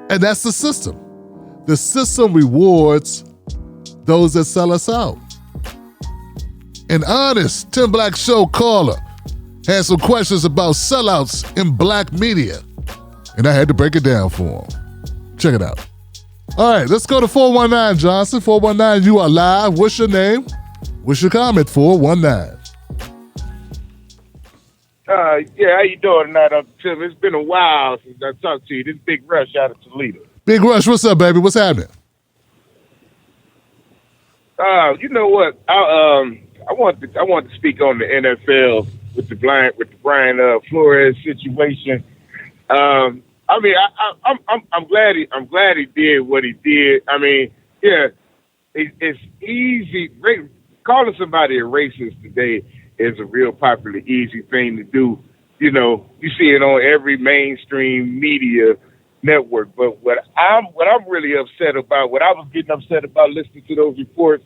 And that's the system. The system rewards those that sell us out. An honest Tim Black Show caller had some questions about sellouts in black media, and I had to break it down for him. Check it out. All right, let's go to 419 Johnson. 419, you are live. What's your name? What's your comment? 419. Yeah, how you doing tonight, Uncle Tim? It's been a while since I talked to you. This is Big Rush out of Toledo. Big Rush, what's up, baby? What's happening? You know what? I want to speak on the NFL with the Brian Flores situation. I mean, I'm glad he did what he did. I mean, yeah, it's easy. Calling somebody a racist today is a real popular, easy thing to do. You know, you see it on every mainstream media network. But what I'm really upset about, what I was getting upset about listening to those reports,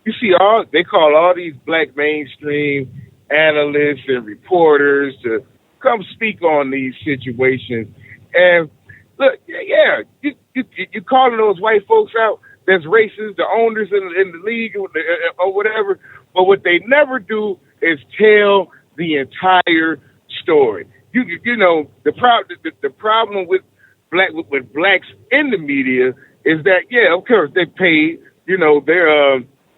you see they call all these black mainstream analysts and reporters to come speak on these situations. And look, yeah, you calling those white folks out that's racist, the owners in the league or whatever. But what they never do is tell the entire story. You know, the problem with blacks in the media is that, yeah, of course they paid. You know,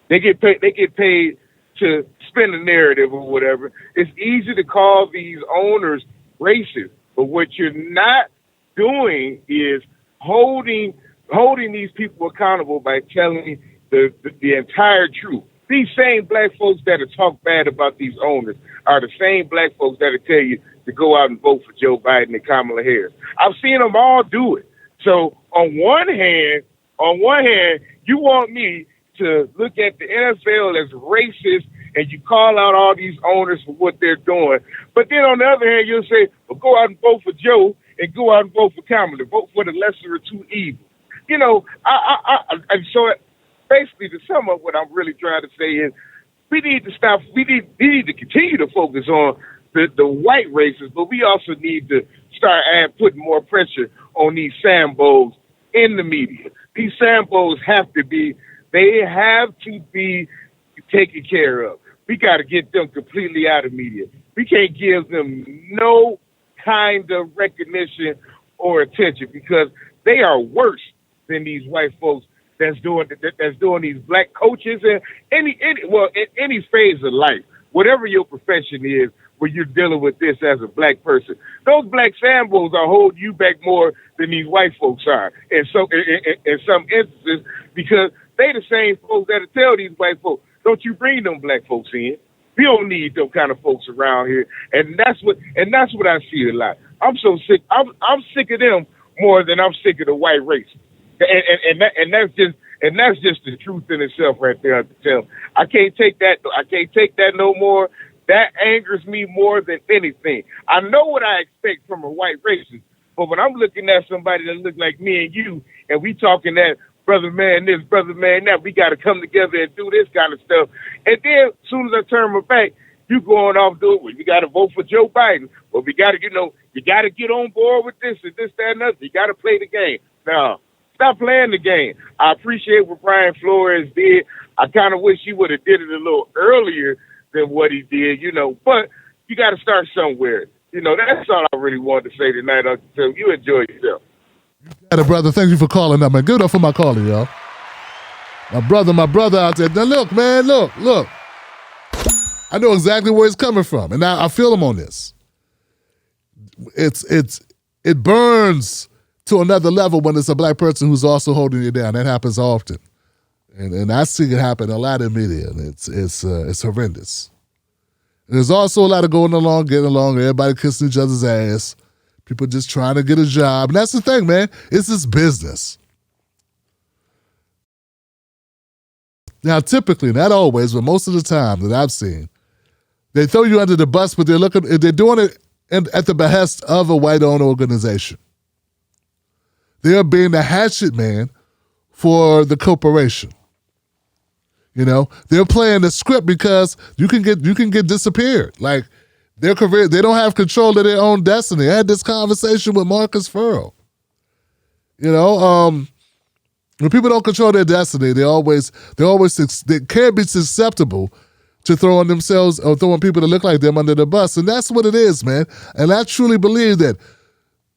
they get paid to spin a narrative or whatever. It's easy to call these owners racist, but what you're not doing is holding these people accountable by telling the entire truth. These same black folks that talk bad about these owners are the same black folks that tell you to go out and vote for Joe Biden and Kamala Harris. I've seen them all do it. So on one hand, you want me to look at the NFL as racist and you call out all these owners for what they're doing. But then on the other hand, you'll say, well, go out and vote for Joe and go out and vote for Kamala. Vote for the lesser of two evils. You know, so basically to sum up what I'm really trying to say is we need to stop. We need to continue to focus on the white racists, but we also need to start putting more pressure on these Sambos in the media. These Sambos have to be taken care of. We got to get them completely out of media. We can't give them no kind of recognition or attention because they are worse than these white folks that's doing these black coaches and in any phase of life, whatever your profession is, where you're dealing with this as a black person. Those black Sambos are holding you back more than these white folks are. And so in some instances, because they the same folks that tell these white folks, don't you bring them black folks in. We don't need them kind of folks around here. And that's what I see a lot. I'm so sick. I'm sick of them more than I'm sick of the white race. And that's just the truth in itself right there. I can't take that no more. That angers me more than anything. I know what I expect from a white racist, but when I'm looking at somebody that look like me and you, and we talking that brother man this, brother man that, we got to come together and do this kind of stuff. And then as soon as I turn my back, you going off doing it. You got to vote for Joe Biden. Well, you got to get on board with this and this, that, and other. You got to play the game. No, stop playing the game. I appreciate what Brian Flores did. I kind of wish he would have did it a little earlier than what he did, but you got to start somewhere. That's all I really wanted to say tonight, Uncle Tim. You enjoy yourself. Got it, brother. Thank you for calling up, man. Good up for my caller, y'all. My brother out there. Now, look, man, look. I know exactly where he's coming from, and I feel him on this. It burns to another level when it's a black person who's also holding you down. That happens often. And I see it happen a lot in media, and it's horrendous. And there's also a lot of getting along, everybody kissing each other's ass, people just trying to get a job. And that's the thing, man. It's this business. Now, typically, not always, but most of the time that I've seen, they throw you under the bus, but they're doing it at the behest of a white-owned organization. They're being the hatchet man for the corporation. They're playing the script because you can get disappeared. Like their career, they don't have control of their own destiny. I had this conversation with Marcus Furrow. When people don't control their destiny, they can't be susceptible to throwing themselves or throwing people that look like them under the bus. And that's what it is, man. And I truly believe that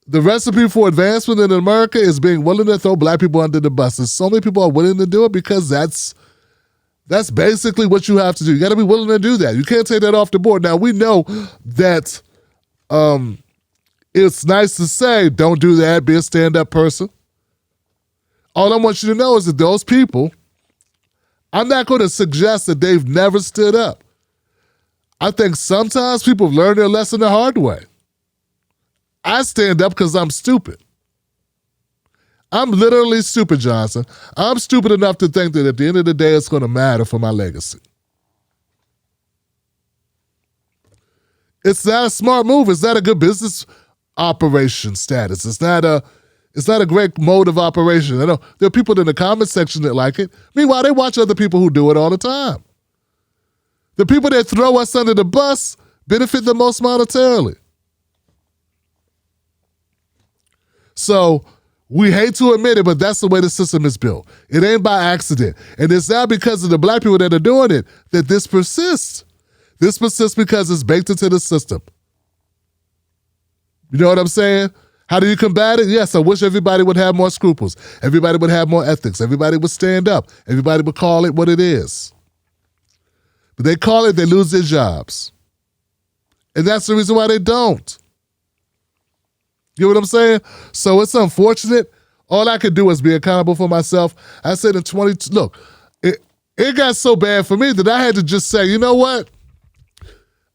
the recipe for advancement in America is being willing to throw black people under the bus. And so many people are willing to do it because that's basically what you have to do. You got to be willing to do that. You can't take that off the board. Now, we know that it's nice to say, don't do that, be a stand-up person. All I want you to know is that those people, I'm not going to suggest that they've never stood up. I think sometimes people learn their lesson the hard way. I stand up because I'm stupid. I'm literally stupid, Johnson. I'm stupid enough to think that at the end of the day, it's going to matter for my legacy. It's not a smart move. It's not a good business operation status. It's not a great mode of operation. I know there are people in the comment section that like it. Meanwhile, they watch other people who do it all the time. The people that throw us under the bus benefit the most monetarily. So we hate to admit it, but that's the way the system is built. It ain't by accident. And it's not because of the black people that are doing it that this persists. This persists because it's baked into the system. You know what I'm saying? How do you combat it? Yes, I wish everybody would have more scruples. Everybody would have more ethics. Everybody would stand up. Everybody would call it what it is. But they call it, they lose their jobs. And that's the reason why they don't. You know what I'm saying? So it's unfortunate. All I could do is be accountable for myself. I said look, it got so bad for me that I had to just say, you know what?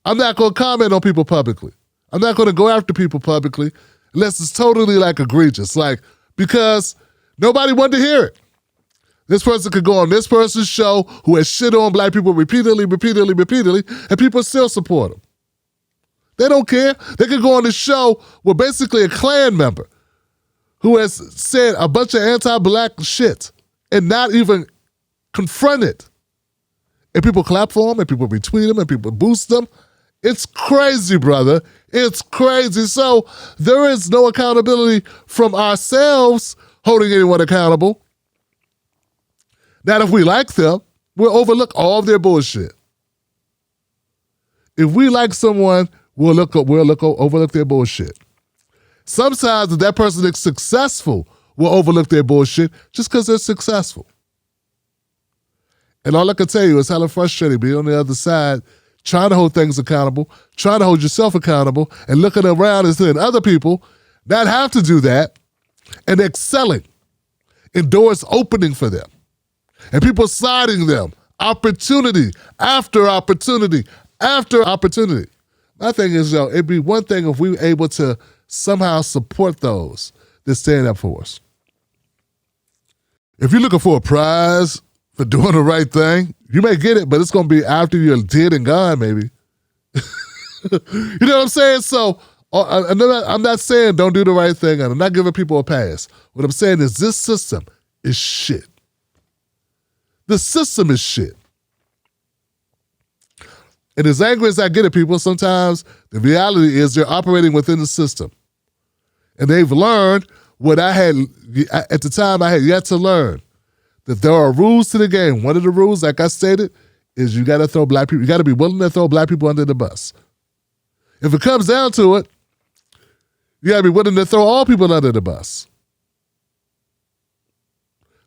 I'm not going to comment on people publicly. I'm not going to go after people publicly unless it's totally egregious. Because nobody wanted to hear it. This person could go on this person's show who has shit on black people repeatedly, and people still support them. They don't care. They could go on the show with basically a Klan member who has said a bunch of anti-black shit and not even confront it. And people clap for them, and people retweet them, and people boost them. It's crazy, brother. It's crazy. So there is no accountability from ourselves holding anyone accountable. Now, if we like them, we'll overlook all of their bullshit. If we like someone, we'll overlook their bullshit. Sometimes if that person is successful, we'll overlook their bullshit just because they're successful. And all I can tell you is hella frustrating being on the other side, trying to hold things accountable, trying to hold yourself accountable, and looking around and seeing other people not have to do that and excelling, and doors opening for them, and people citing them, opportunity after opportunity after opportunity. My thing is, it'd be one thing if we were able to somehow support those that stand up for us. If you're looking for a prize for doing the right thing, you may get it, but it's going to be after you're dead and gone, maybe. You know what I'm saying? So I'm not saying don't do the right thing, and I'm not giving people a pass. What I'm saying is this system is shit. The system is shit. And as angry as I get at people, sometimes the reality is they're operating within the system. And they've learned what I had, at the time I had yet to learn, that there are rules to the game. One of the rules, like I stated, is you got to throw black people, you got to be willing to throw black people under the bus. If it comes down to it, you got to be willing to throw all people under the bus.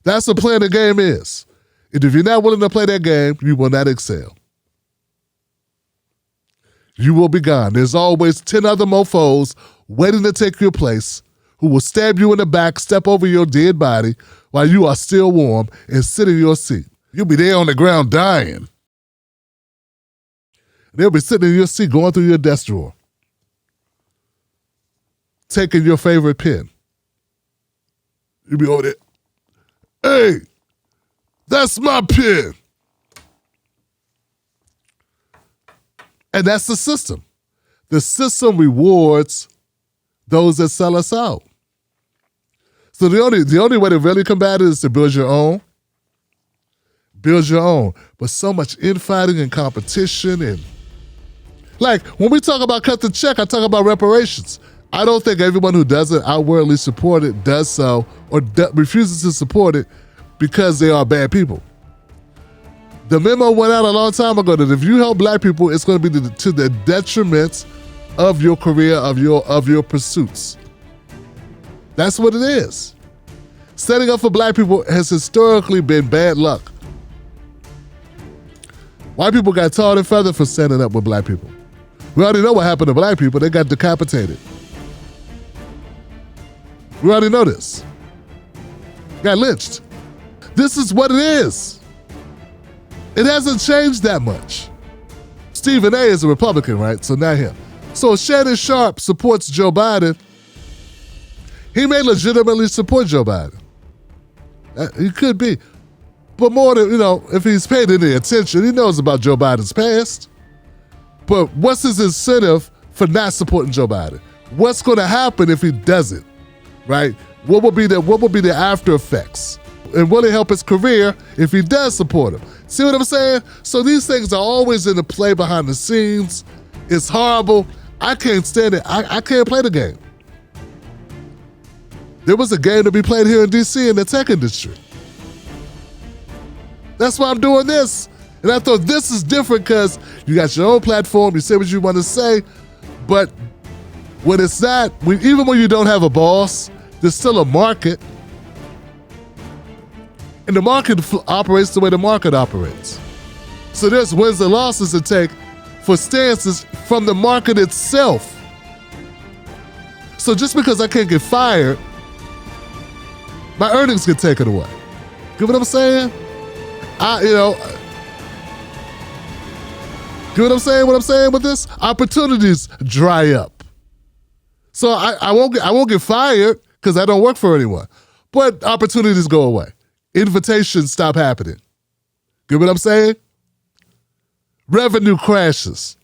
That's the plan the game is. And if you're not willing to play that game, you will not excel. You will be gone. There's always 10 other mofos waiting to take your place who will stab you in the back, step over your dead body while you are still warm and sit in your seat. You'll be there on the ground dying. They'll be sitting in your seat going through your desk drawer, taking your favorite pen. You'll be over there. Hey, that's my pen. And that's the system. The system rewards those that sell us out. So the only way to really combat it is to build your own. Build your own. But so much infighting and competition, and like when we talk about cut the check, I talk about reparations. I don't think everyone who doesn't outwardly support it does so or refuses to support it because they are bad people. The memo went out a long time ago that if you help black people, it's going to be to the detriment of your career, of your pursuits. That's what it is. Standing up for black people has historically been bad luck. White people got tarred and feathered for standing up with black people. We already know what happened to black people. They got decapitated. We already know this. Got lynched. This is what it is. It hasn't changed that much. Stephen A. is a Republican, right? So not him. So Shannon Sharpe supports Joe Biden. He may legitimately support Joe Biden. He could be. But more than, if he's paid any attention, he knows about Joe Biden's past. But what's his incentive for not supporting Joe Biden? What's going to happen if he doesn't, right? What will be the after effects? And will it help his career if he does support him? See what I'm saying? So these things are always in the play behind the scenes. It's horrible. I can't stand it. I can't play the game. There was a game to be played here in D.C. in the tech industry. That's why I'm doing this. And I thought this is different because you got your own platform, you say what you want to say, but when it's not, even when you don't have a boss, there's still a market. And the market operates the way the market operates. So there's wins and losses to take for stances from the market itself. So just because I can't get fired, my earnings get taken away. Get what I'm saying? Get what I'm saying? What I'm saying with this? Opportunities dry up. So I won't get fired because I don't work for anyone. But opportunities go away. Invitations stop happening. Get what I'm saying? Revenue crashes.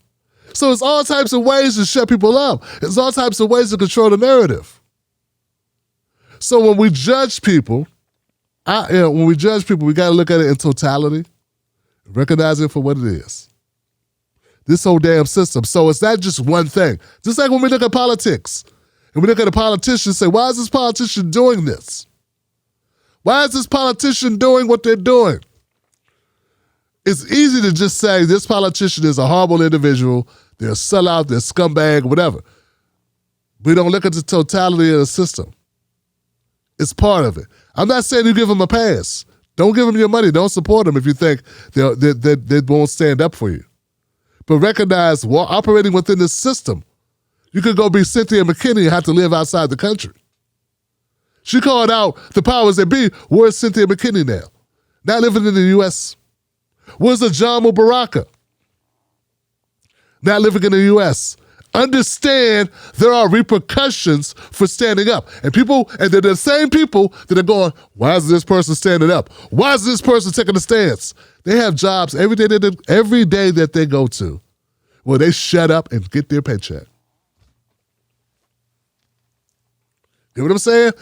So it's all types of ways to shut people up. It's all types of ways to control the narrative. So when we judge people, we got to look at it in totality, recognize it for what it is. This whole damn system. So it's not just one thing. Just like when we look at politics, and we look at a politician and say, why is this politician doing this? Why is this politician doing what they're doing? It's easy to just say this politician is a horrible individual, they're a sellout, they're a scumbag, whatever. We don't look at the totality of the system. It's part of it. I'm not saying you give them a pass. Don't give them your money. Don't support them if you think they won't stand up for you. But recognize, while operating within this system, you could go be Cynthia McKinney and have to live outside the country. She called out the powers that be. Where's Cynthia McKinney now? Not living in the U.S. Where's the John Mubaraka? Not living in the U.S. Understand there are repercussions for standing up. And they're the same people that are going, why is this person standing up? Why is this person taking a stance? They have jobs every day that they go to where they shut up and get their paycheck. You know what I'm saying?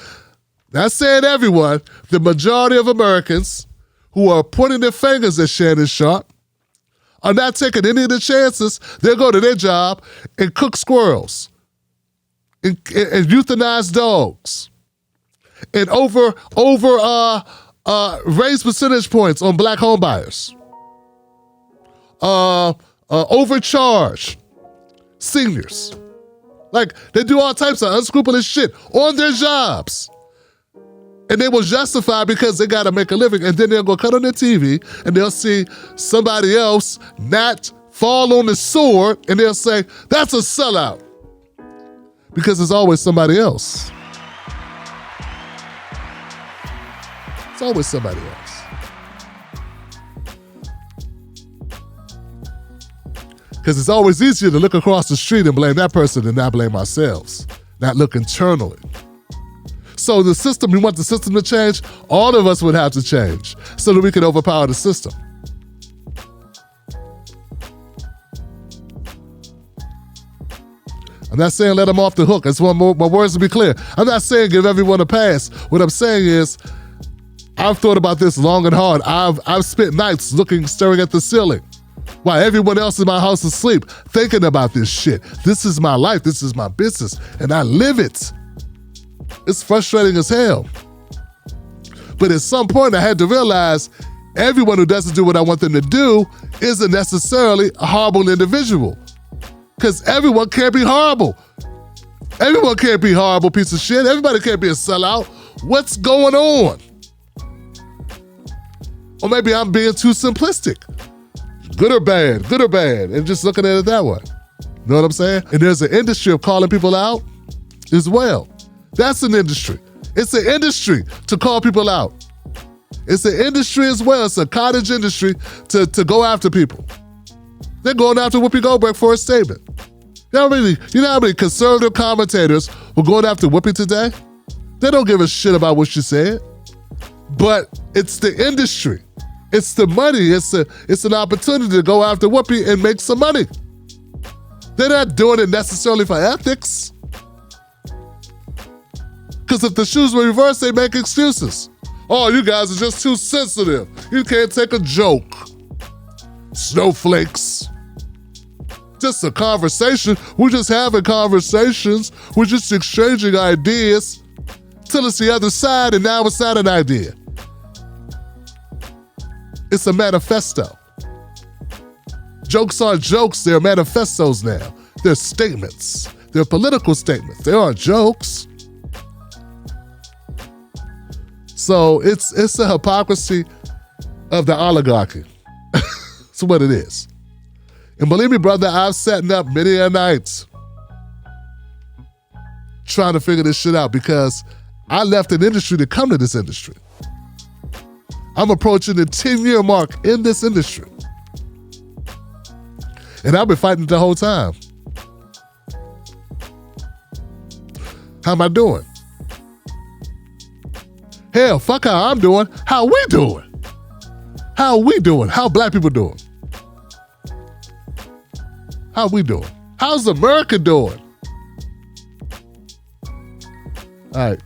Not saying everyone, the majority of Americans who are pointing their fingers at Shannon Sharpe are not taking any of the chances. They'll go to their job and cook squirrels and euthanize dogs and raise percentage points on black home buyers. Overcharge seniors. Like, they do all types of unscrupulous shit on their jobs. And they will justify because they got to make a living. And then they'll go cut on their TV and they'll see somebody else not fall on the sword and they'll say, that's a sellout. Because it's always somebody else. It's always somebody else. Because it's always easier to look across the street and blame that person than not blame ourselves. Not look internally. So the system, we want the system to change, all of us would have to change so that we can overpower the system. I'm not saying let them off the hook. That's one more, my words to be clear. I'm not saying give everyone a pass. What I'm saying is, I've thought about this long and hard. I've spent nights staring at the ceiling, while everyone else in my house is asleep, thinking about this shit. This is my life. This is my business. And I live it. It's frustrating as hell. But at some point, I had to realize everyone who doesn't do what I want them to do isn't necessarily a horrible individual. Because everyone can't be horrible. Everyone can't be a horrible piece of shit. Everybody can't be a sellout. What's going on? Or maybe I'm being too simplistic. Good or bad, and just looking at it that way. You know what I'm saying? And there's an industry of calling people out as well. That's an industry. It's an industry to call people out. It's an industry as well. It's a cottage industry to go after people. They're going after Whoopi Goldberg for a statement. You know how many conservative commentators were going after Whoopi today? They don't give a shit about what she said. But it's the industry. It's the money. It's an opportunity to go after Whoopi and make some money. They're not doing it necessarily for ethics. Because if the shoes were reversed, they make excuses. Oh, you guys are just too sensitive. You can't take a joke. Snowflakes. Just a conversation. We're just having conversations. We're just exchanging ideas till it's the other side, and now it's not an idea. It's a manifesto. Jokes aren't jokes, they're manifestos now. They're statements. They're political statements. They aren't jokes. So it's a hypocrisy of the oligarchy. That's what it is. And believe me, brother, I've sat up many a night trying to figure this shit out because I left an industry to come to this industry. I'm approaching the 10-year mark in this industry. And I've been fighting it the whole time. How am I doing? Hell, fuck how I'm doing. How we doing? How we doing? How black people doing? How we doing? How's America doing? All right.